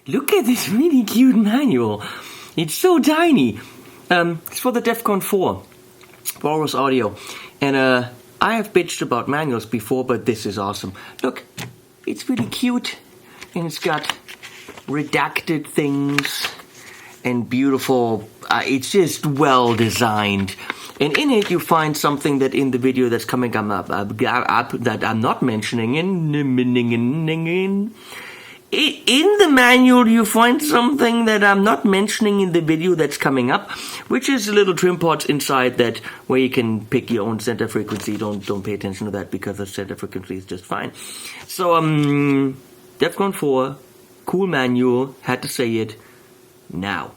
Look at this really cute manual. It's so tiny. It's for the DEFCON4 Walrus audio. And I have bitched about manuals before, but this is awesome. Look, it's really cute. And it's got redacted things and beautiful. It's just well designed. And in it, you find something that in the video that's coming up that I'm not mentioning in the manual, you find something that I'm not mentioning in the video that's coming up, which is little trim pods inside that where you can pick your own center frequency. Don't pay attention to that because the center frequency is just fine. So DEFCON4, cool manual, had to say it now.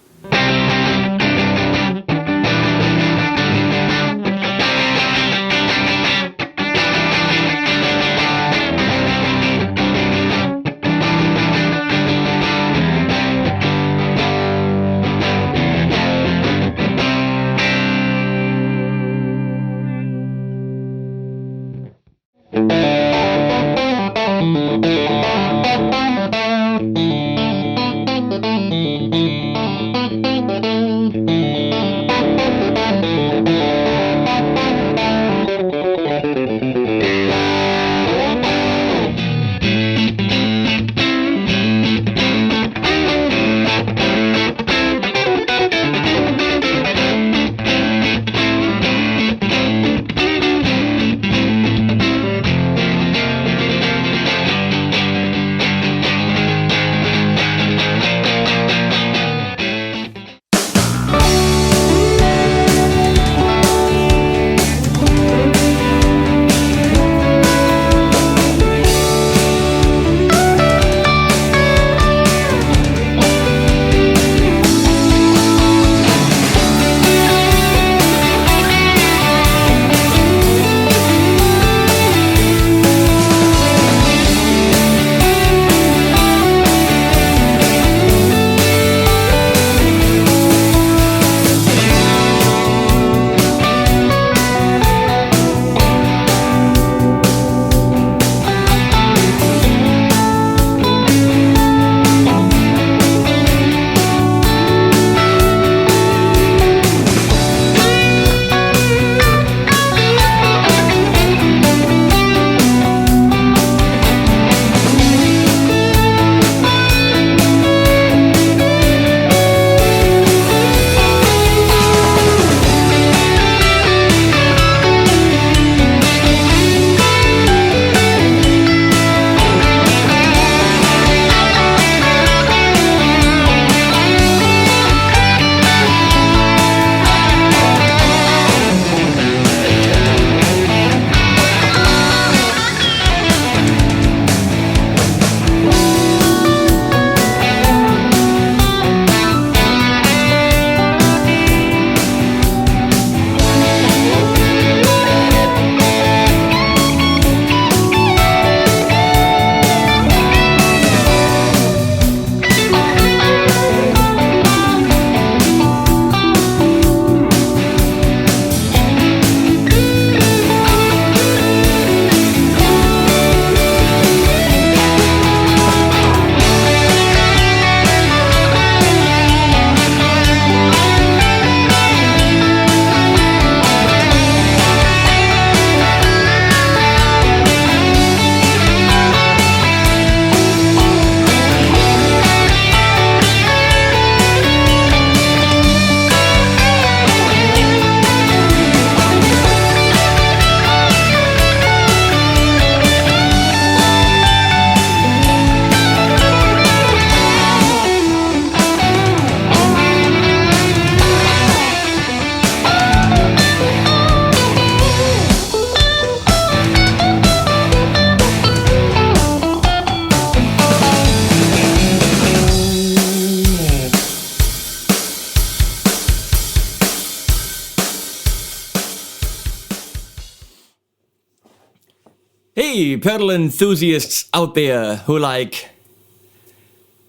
Hey, pedal enthusiasts out there who like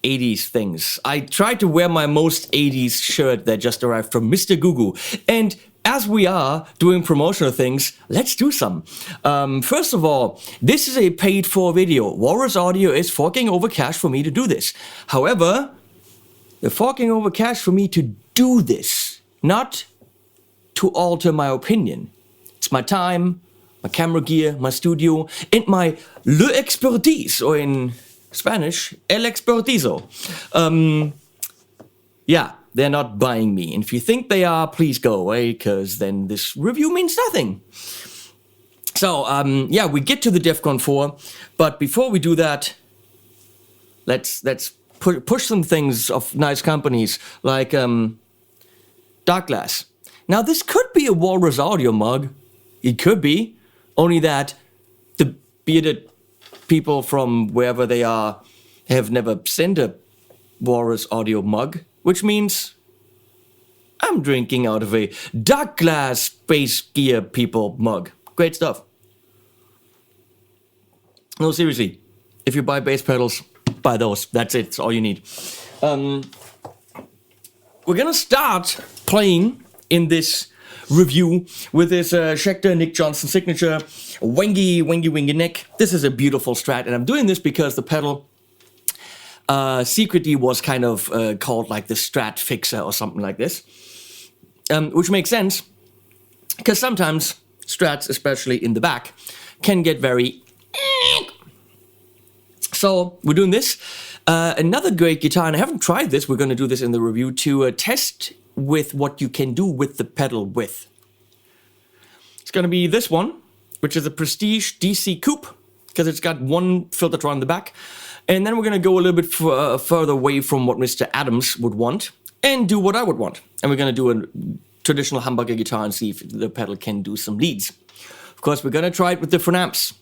80s things. I tried to wear my most 80s shirt that just arrived from Mr. Gugu, and as we are doing promotional things, let's do some. First of all, this is a paid-for video. Walrus Audio is forking over cash for me to do this. However, they're forking over cash for me to do this, not to alter my opinion. It's my time, my camera gear, my studio, and my le expertise, or in Spanish, el expertizo. Yeah, they're not buying me. And if you think they are, please go away, because then this review means nothing. So, yeah, we get to the DEFCON 4, but before we do that, let's push some things of nice companies, like Dark Glass. Now, this could be a Walrus Audio mug. It could be, only that the bearded people from wherever they are have never sent a Walrus Audio mug, which means I'm drinking out of a Dark Glass Space Gear people mug. Great stuff. No, seriously, if you buy bass pedals, buy those. That's it. It's all you need. We're gonna start playing in this review with this Schecter Nick Johnson signature wangy neck. This is a beautiful Strat, and I'm doing this because the pedal secretly was kind of called like the Strat Fixer or something like this, which makes sense because sometimes Strats, especially in the back, can get very. So we're doing this. Another great guitar, and I haven't tried this. We're going to do this in the review to test with what you can do with the pedal width. It's going to be this one, which is a Prestige DC Coupe, because it's got one filter on the back. And then we're going to go a little bit further away from what Mr. Adams would want and do what I would want. And we're going to do a traditional humbucker guitar and see if the pedal can do some leads. Of course, we're going to try it with different amps.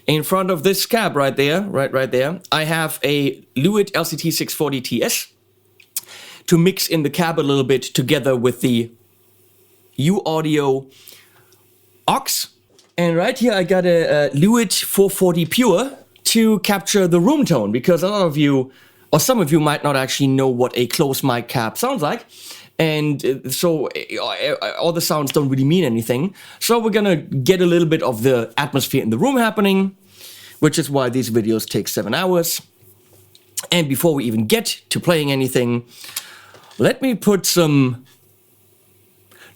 In front of this cab right there, right there, I have a Lewitt LCT 640 TS to mix in the cab a little bit together with the U-Audio aux. And right here I got a Lewitt 440 Pure to capture the room tone, because a lot of you, or some of you, might not actually know what a closed mic cab sounds like. And so all the sounds don't really mean anything. So we're gonna get a little bit of the atmosphere in the room happening, which is why these videos take 7 hours. And before we even get to playing anything, let me put some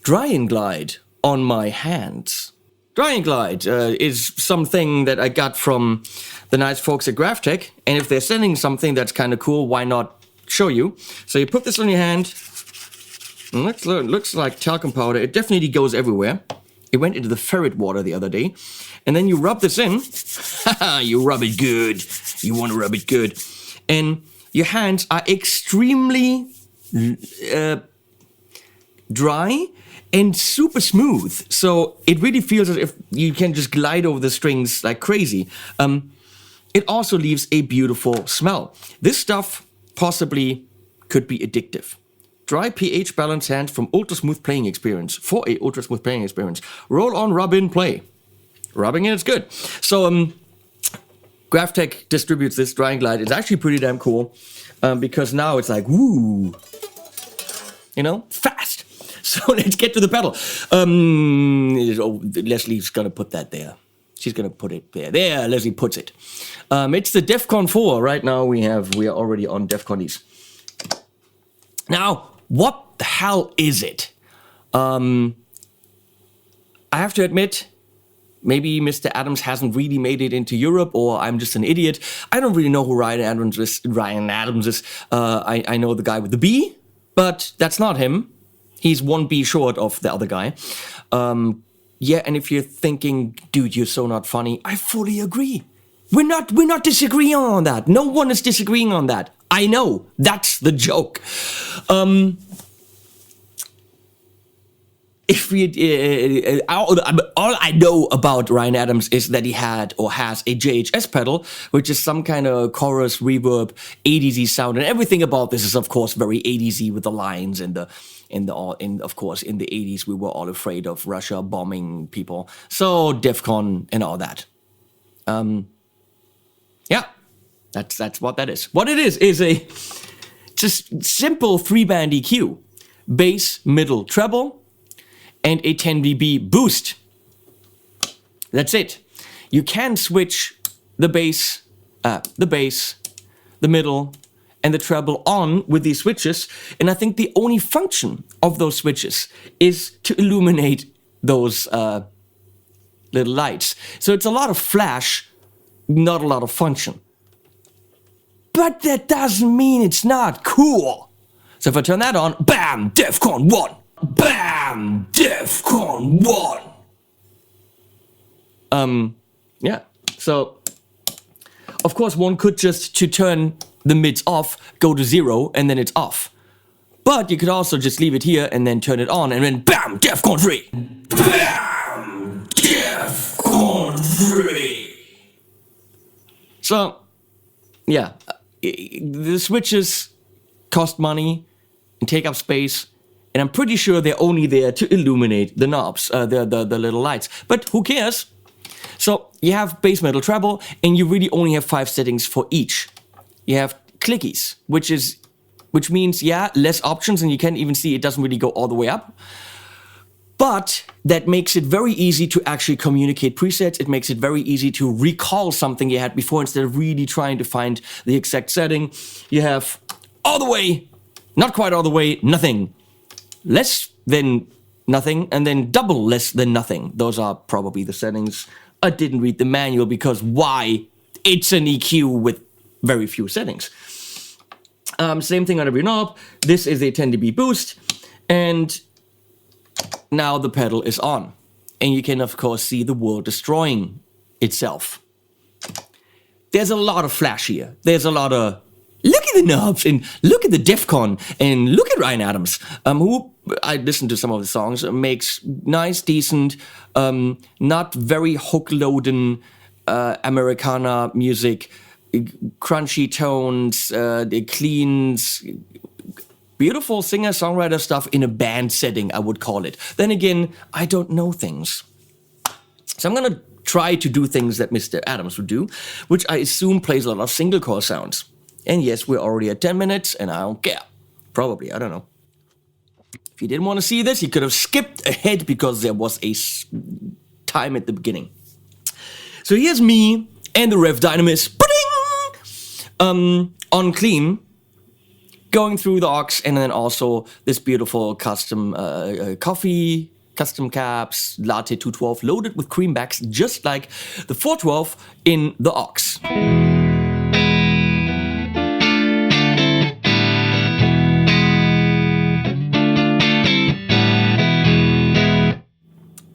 Dry and Glide on my hands. Dry and Glide is something that I got from the nice folks at GraphTech, and if they're sending something that's kind of cool, why not show you? So you put this on your hand, and looks like talcum powder. It definitely goes everywhere. It went into the ferret water the other day, and then you rub this in. You rub it good. You want to rub it good. And your hands are extremely dry and super smooth, so it really feels as if you can just glide over the strings like crazy. It also leaves a beautiful smell. This stuff possibly could be addictive. Dry pH balanced hands from ultra smooth playing experience for a ultra smooth playing experience. Roll on, rub in, play. Rubbing in is good. So GraphTech distributes this Dry and Glide. It's actually pretty damn cool because now it's like woo, you know, fast. So let's get to the pedal. Leslie's gonna put that there. She's gonna put it there. There, Leslie puts it. It's the DEFCON 4. Right now we are already on DEFCONies. Now, what the hell is it? I have to admit, maybe Mr. Adams hasn't really made it into Europe, or I'm just an idiot. I don't really know who Ryan Adams is. I know the guy with the B, but that's not him. He's one B short of the other guy. Yeah, and if you're thinking, dude, you're so not funny, I fully agree. We're not disagreeing on that. No one is disagreeing on that. I know, that's the joke. All I know about Ryan Adams is that he had or has a JHS pedal, which is some kind of chorus, reverb, 80s sound, and everything about this is of course very 80s with the lines and of course in the 80s we were all afraid of Russia bombing people, so DEFCON and all that. Yeah, that's what that is. What it is a just simple 3-band EQ, bass, middle, treble, and a 10 dB boost. That's it. You can switch the bass, the middle, and the treble on with these switches, and I think the only function of those switches is to illuminate those little lights. So it's a lot of flash, not a lot of function. But that doesn't mean it's not cool. So if I turn that on, bam, DEFCON 1. Bam, DEFCON 1. Yeah. So, of course, one could just, to turn the mids off, go to 0, and then it's off. But you could also just leave it here and then turn it on, and then bam, DEFCON 3. Bam, DEFCON 3. So, yeah. The switches cost money and take up space, and I'm pretty sure they're only there to illuminate the knobs, the little lights. But who cares? So you have bass, middle, treble, and you really only have 5 settings for each. You have clickies, which means, yeah, less options, and you can even see it doesn't really go all the way up. But that makes it very easy to actually communicate presets. It makes it very easy to recall something you had before instead of really trying to find the exact setting. You have all the way, not quite all the way, nothing, less than nothing, and then double less than nothing. Those are probably the settings. I didn't read the manual because why? It's an EQ with very few settings. Same thing on every knob. This is a 10 dB boost, and now the pedal is on. And you can, of course, see the world destroying itself. There's a lot of flash here. There's a lot of, look at the knobs, and look at the DEFCON, and look at Ryan Adams, who, I listened to some of the songs, makes nice, decent, not very hook-loading Americana music, crunchy tones, cleans, beautiful singer-songwriter stuff in a band setting, I would call it. Then again, I don't know things. So I'm gonna try to do things that Mr. Adams would do, which I assume plays a lot of single-core sounds. And yes, we're already at 10 minutes, and I don't care. Probably, I don't know. If you didn't want to see this, you could have skipped ahead because there was a time at the beginning. So here's me and the Revv Dynamis, on clean, going through the aux, and then also this beautiful custom coffee, custom caps, Latte 212 loaded with creambacks, just like the 412 in the aux.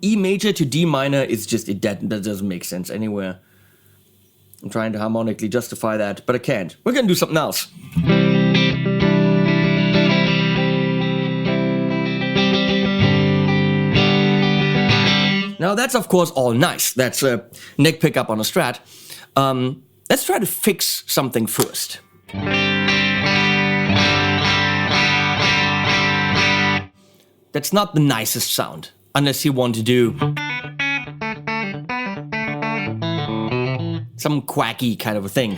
E major to D minor is just, that doesn't make sense anywhere. I'm trying to harmonically justify that, but I can't. We're gonna do something else. Now that's of course all nice. That's a neck pickup on a Strat. Let's try to fix something first. That's not the nicest sound. Unless you want to do some quacky kind of a thing.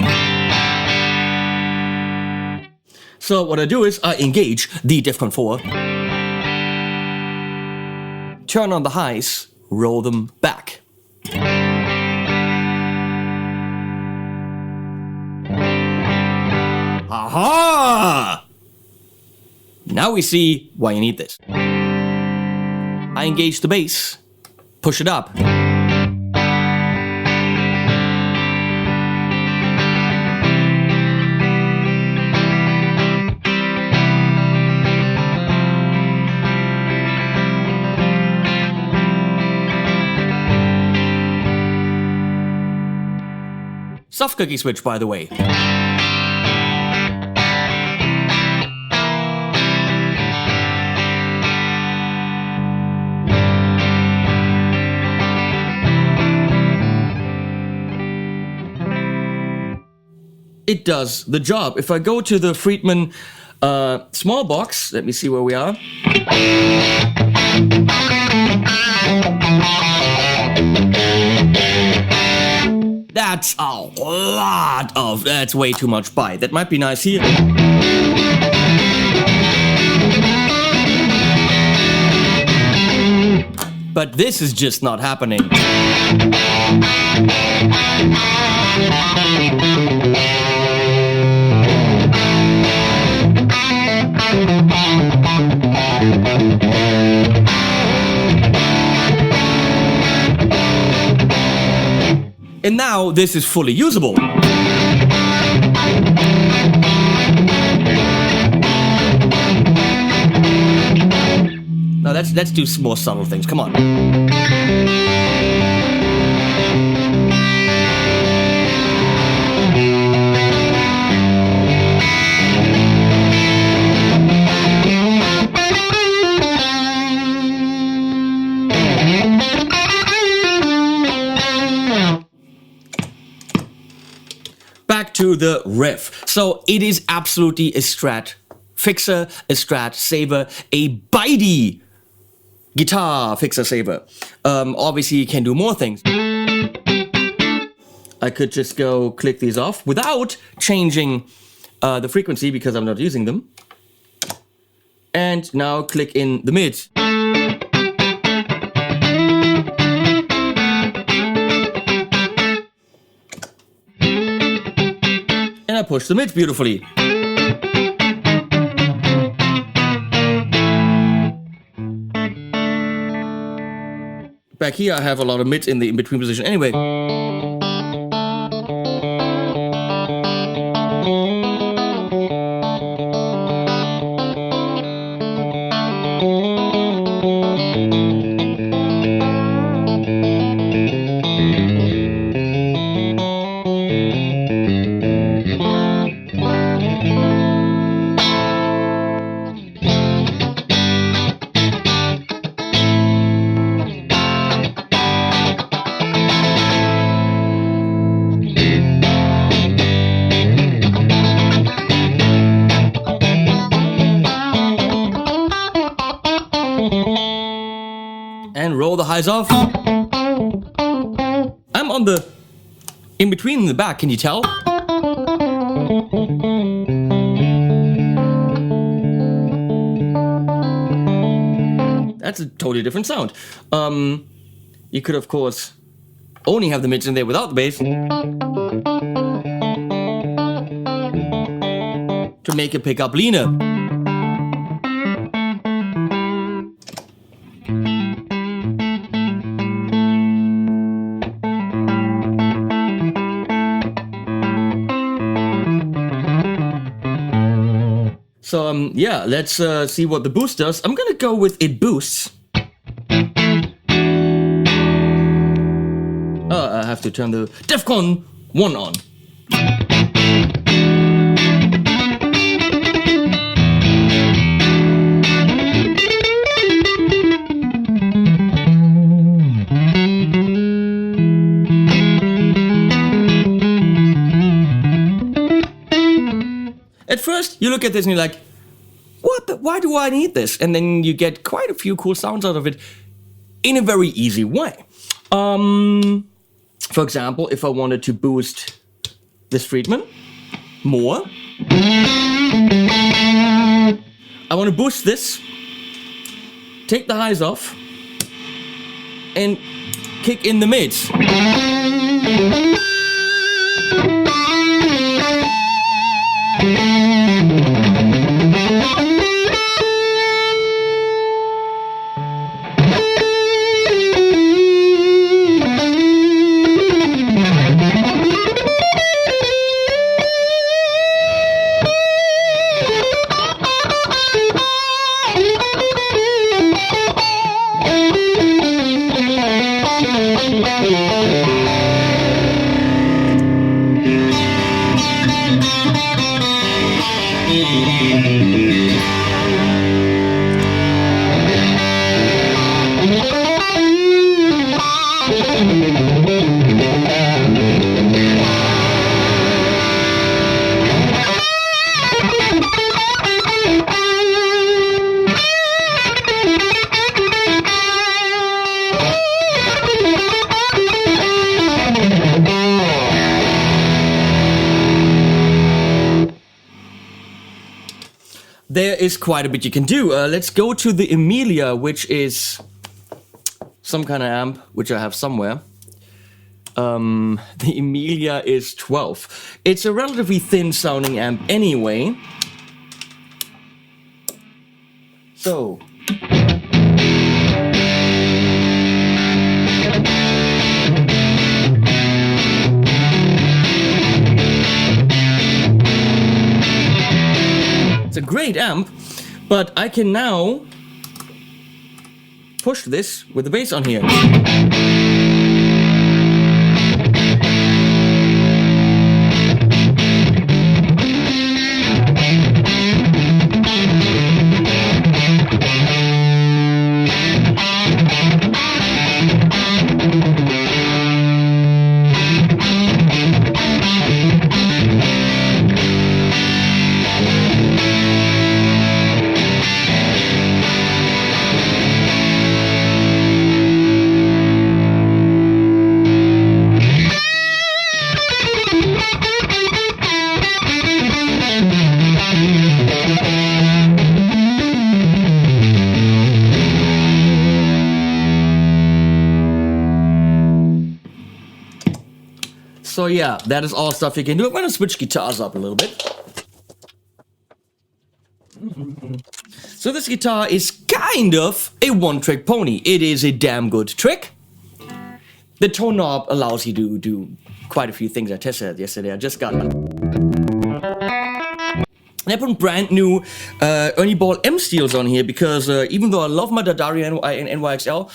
So what I do is I engage the DEFCON4, turn on the highs, roll them back. Aha! Now we see why you need this. I engage the bass, push it up. Soft cookie switch, by the way. It does the job. If I go to the Friedman small box, let me see where we are. That's a lot of, that's way too much bite. That might be nice here. But this is just not happening. And now this is fully usable. Now let's do some more subtle things. Come on. Back to the Revv. So it is absolutely a Strat fixer, a Strat saver, a bitey guitar fixer saver. Obviously you can do more things. I could just go click these off without changing the frequency because I'm not using them. And now click in the mids. And I push the mids beautifully. Back here I have a lot of mids in the in-between position anyway. And roll the highs off. I'm on the in-between in the back, can you tell? That's a totally different sound. You could of course only have the mids in there without the bass to make it pick up leaner. So yeah, let's see what the boost does. I'm gonna go with it boosts. I have to turn the DEFCON4 on. At first, you look at this and you're like, why do I need this? And then you get quite a few cool sounds out of it in a very easy way. For example, if I wanted to boost this treatment more, I want to boost this, take the highs off, and kick in the mids. There is quite a bit you can do. Let's go to the Emilia, which is some kind of amp, which I have somewhere. The Emilia is 12. It's a relatively thin sounding amp anyway. So. It's a great amp, but I can now push this with the bass on here. So yeah, that is all stuff you can do. I'm going to switch guitars up a little bit. So this guitar is kind of a one-trick pony. It is a damn good trick. The tone knob allows you to do quite a few things. I tested it yesterday. I just got it. And I put brand new Ernie Ball M steels on here because even though I love my Dario and NYXL,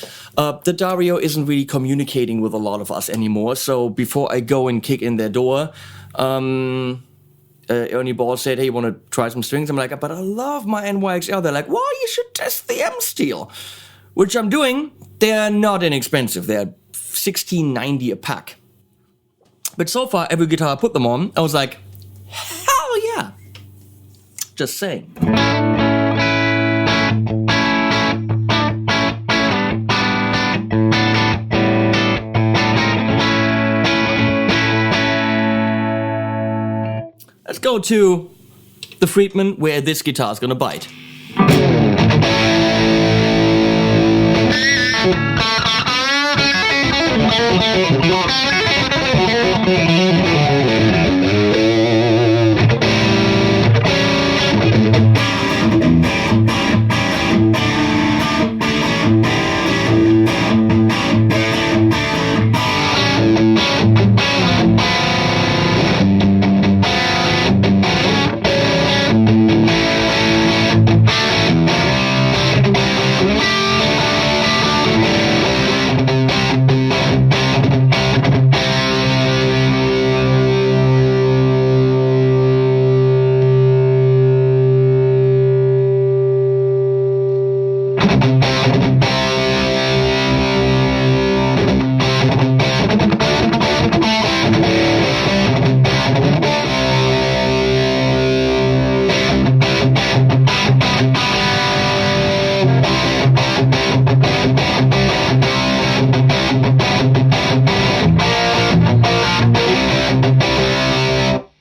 the Dario isn't really communicating with a lot of us anymore. So before I go and kick in their door, Ernie Ball said, "Hey, you want to try some strings?" I'm like, "But I love my NYXL." They're like, "Well, you should test the M steel," which I'm doing. They're not inexpensive. They're $16.90 a pack. But so far, every guitar I put them on, I was like, hell yeah. Just saying. Let's go to the Friedman where this guitar is gonna bite.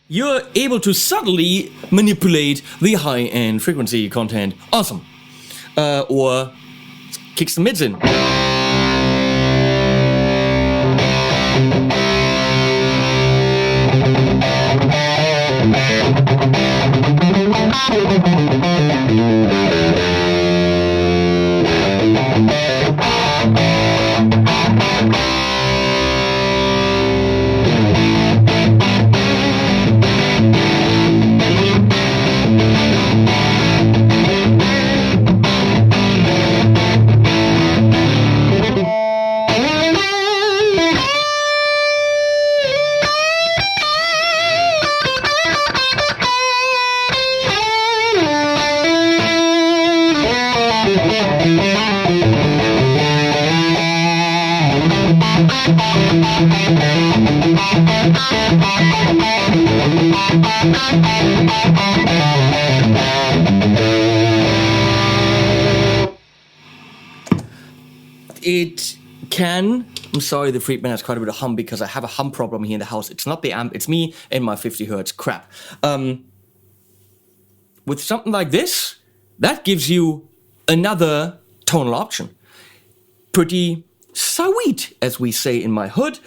You're able to subtly manipulate the high-end frequency content. Awesome. Or kicks the mids in. It can, I'm sorry, the Friedman has quite a bit of hum because I have a hum problem here in the house. It's not the amp, it's me and my 50 hertz crap. With something like this, that gives you another tonal option. Pretty sweet, as we say in my hood.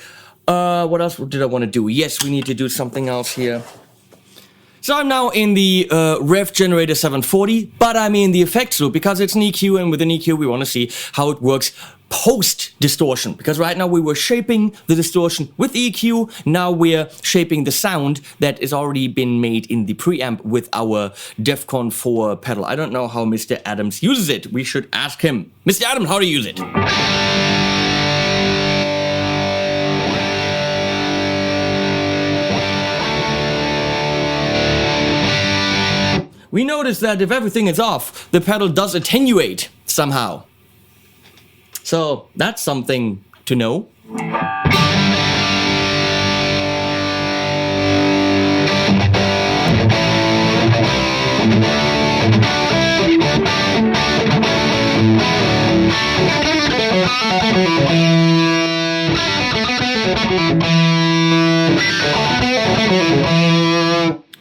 What else did I want to do? Yes, we need to do something else here. So I'm now in the Revv Generator 740, but I'm in the effects loop because it's an EQ, and with an EQ we want to see how it works post-distortion. Because right now we were shaping the distortion with the EQ, now we're shaping the sound that has already been made in the preamp with our DEFCON4 pedal. I don't know how Mr. Adams uses it. We should ask him. Mr. Adams, how do you use it? We notice that if everything is off, the pedal does attenuate somehow. So that's something to know.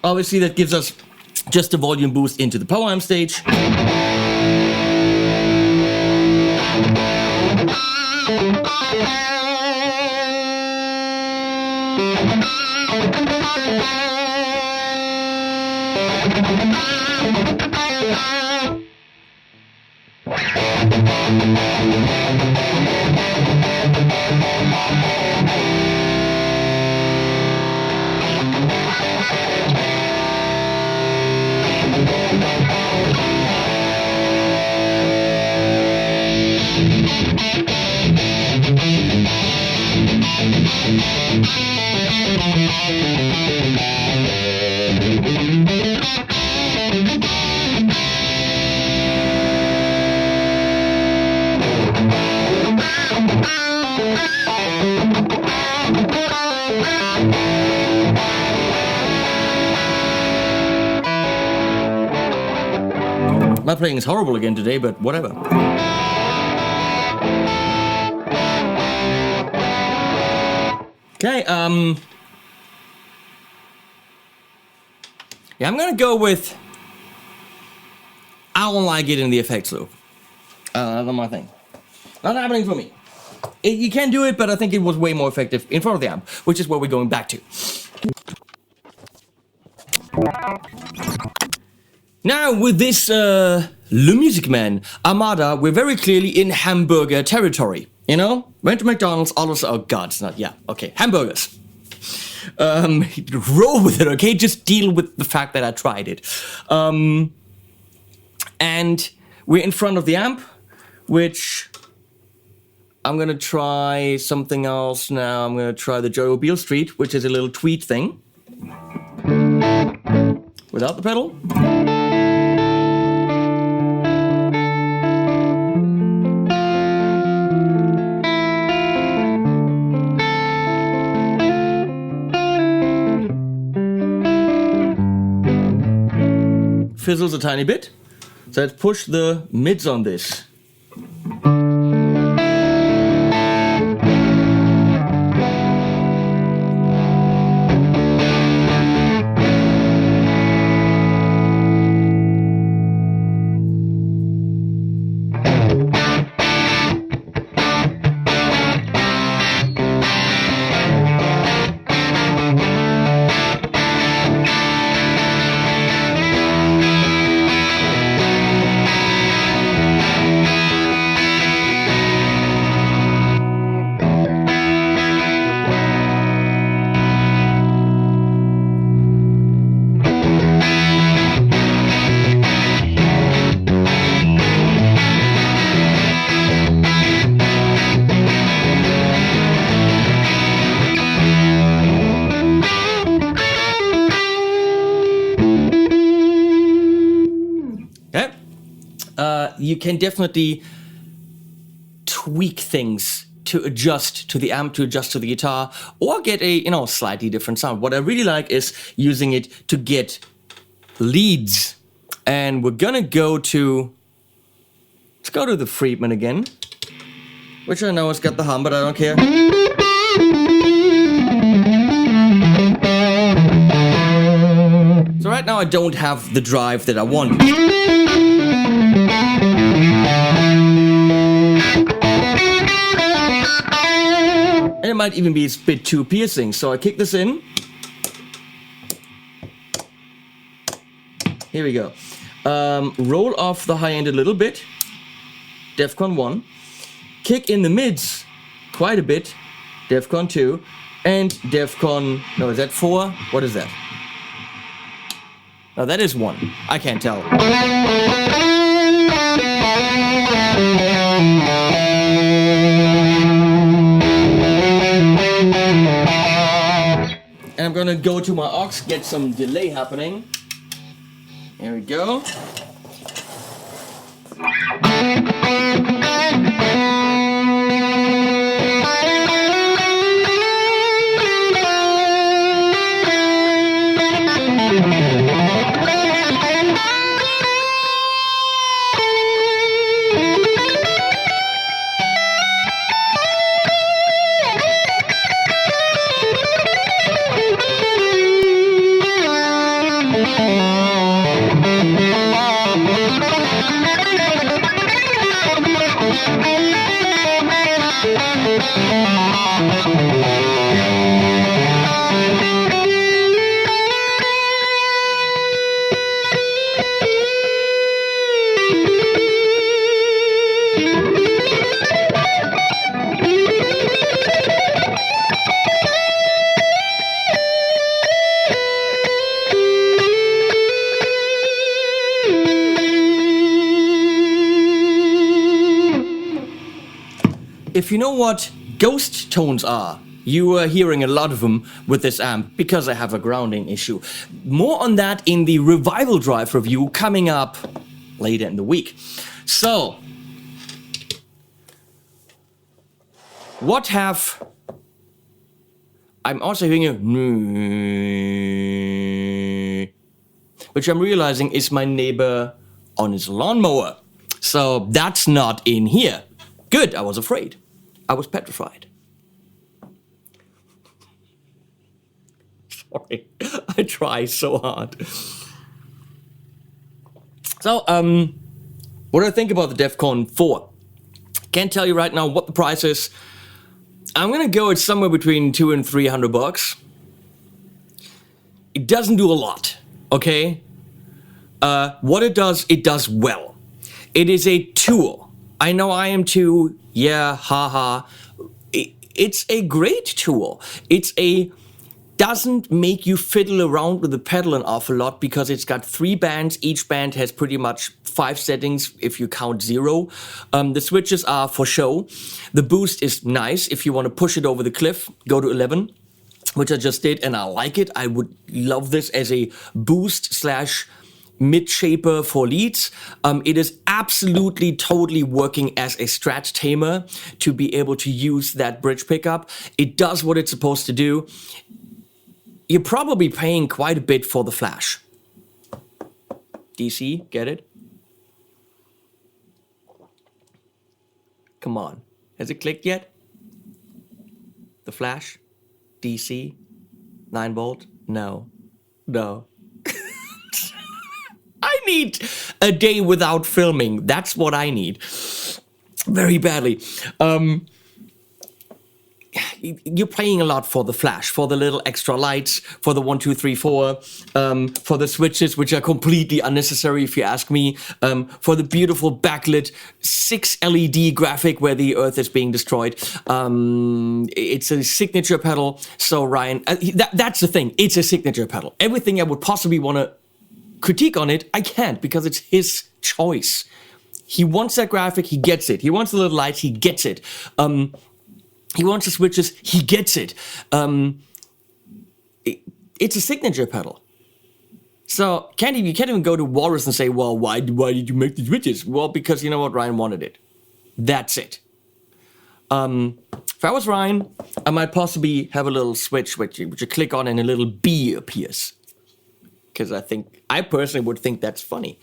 Obviously that gives us just a volume boost into the power amp stage. My playing is horrible again today, but whatever. Okay, yeah, I'm gonna go with I don't like it in the effects loop. That's not my thing. Not happening for me. You can do it, but I think it was way more effective in front of the amp, which is what we're going back to. Now, with this Le Music Man Armada, we're very clearly in hamburger territory. You know? Went to McDonald's, all of oh god, it's not, yeah, okay, hamburgers. Roll with it, okay? Just deal with the fact that I tried it. And we're in front of the amp, which I'm gonna try something else now. I'm gonna try the Joe Beale Street, which is a little tweet thing. Without the pedal. Fizzles a tiny bit. So let's push the mids on this. You can definitely tweak things to adjust to the amp, to adjust to the guitar, or get a, you know, slightly different sound. What I really like is using it to get leads. And we're gonna go to, let's go to the Friedman again, which I know has got the hum, but I don't care. So right now I don't have the drive that I want. And it might even be a bit too piercing. So I kick this in. Here we go. Roll off the high end a little bit. DEFCON 1. Kick in the mids quite a bit. DEFCON 2. And DEFCON... No, is that 4? What is that? No, that is 1. I can't tell. And I'm gonna go to my aux, get some delay happening. Here we go. If you know what ghost tones are, you are hearing a lot of them with this amp because I have a grounding issue. More on that in the Revival Drive review coming up later in the week. So, what have... I'm also hearing a... which I'm realizing is my neighbor on his lawnmower. So that's not in here. Good, I was afraid. I was petrified. Sorry, I try so hard. So, what do I think about the DEFCON 4? Can't tell you right now what the price is. I'm gonna go it's somewhere between $200 and $300. It doesn't do a lot, okay? What it does well. It is a tool. I know I am too, yeah, haha. It's a great tool. Doesn't make you fiddle around with the pedal an awful lot because it's got 3 bands. Each band has pretty much 5 settings if you count 0. The switches are for show. The boost is nice. If you want to push it over the cliff, go to 11, which I just did, and I like it. I would love this as a boost slash mid-shaper for leads. It is absolutely totally working as a Strat tamer to be able to use that bridge pickup. It does what it's supposed to do. You're probably paying quite a bit for the flash. DC, get it? Come on. Has it clicked yet? The flash? DC? 9 volt? No. No. I need a day without filming. That's what I need. Very badly. You're paying a lot for the flash, for the little extra lights, for the 1, 2, 3, 4, for the switches, which are completely unnecessary if you ask me, for the beautiful backlit 6 LED graphic where the earth is being destroyed. It's a signature pedal. So Ryan, that's the thing. It's a signature pedal. Everything I would possibly want to critique on it, I can't because it's his choice. He wants that graphic, he gets it. He wants the little lights, he gets it. He wants the switches, he gets it. It's a signature pedal. So you can't even go to Walrus and say, well, why did you make the switches? Well, because you know what, Ryan wanted it. That's it. If I was Ryan, I might possibly have a little switch which you click on and a little bee appears. Because I personally would think that's funny.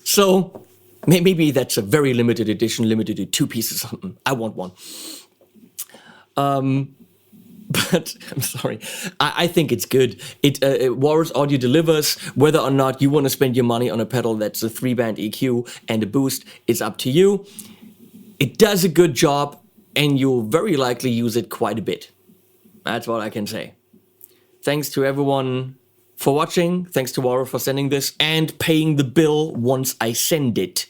So maybe that's a very limited edition, limited to 2 pieces or something. I want one. But I'm sorry. I think it's good. Walrus Audio delivers. Whether or not you want to spend your money on a pedal that's a 3-band EQ and a boost is up to you. It does a good job. and you'll very likely use it quite a bit. That's what I can say. Thanks to everyone for watching. Thanks to Walrus for sending this and paying the bill once I send it.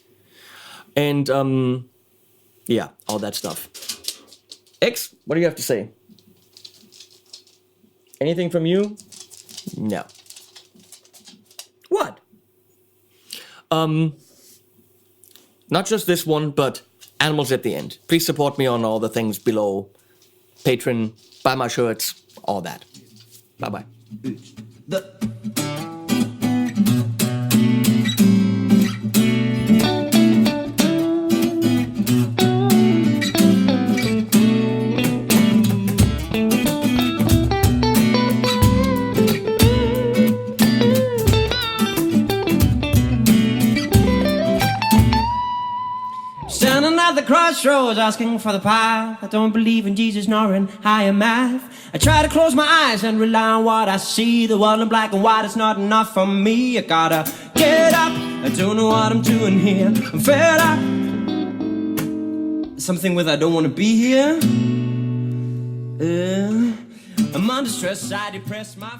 And yeah, all that stuff. X, what do you have to say? Anything from you? No. What? Not just this one, but animals at the end. Please support me on all the things below. Patreon, buy my shirts, all that. Bye-bye. Standing at the crossroads asking for the path. I don't believe in Jesus nor in higher math. I try to close my eyes and rely on what I see. The world in black and white is not enough for me. I gotta get up, I don't know what I'm doing here. I'm fed up, something with I don't want to be here. I'm under stress, I depress my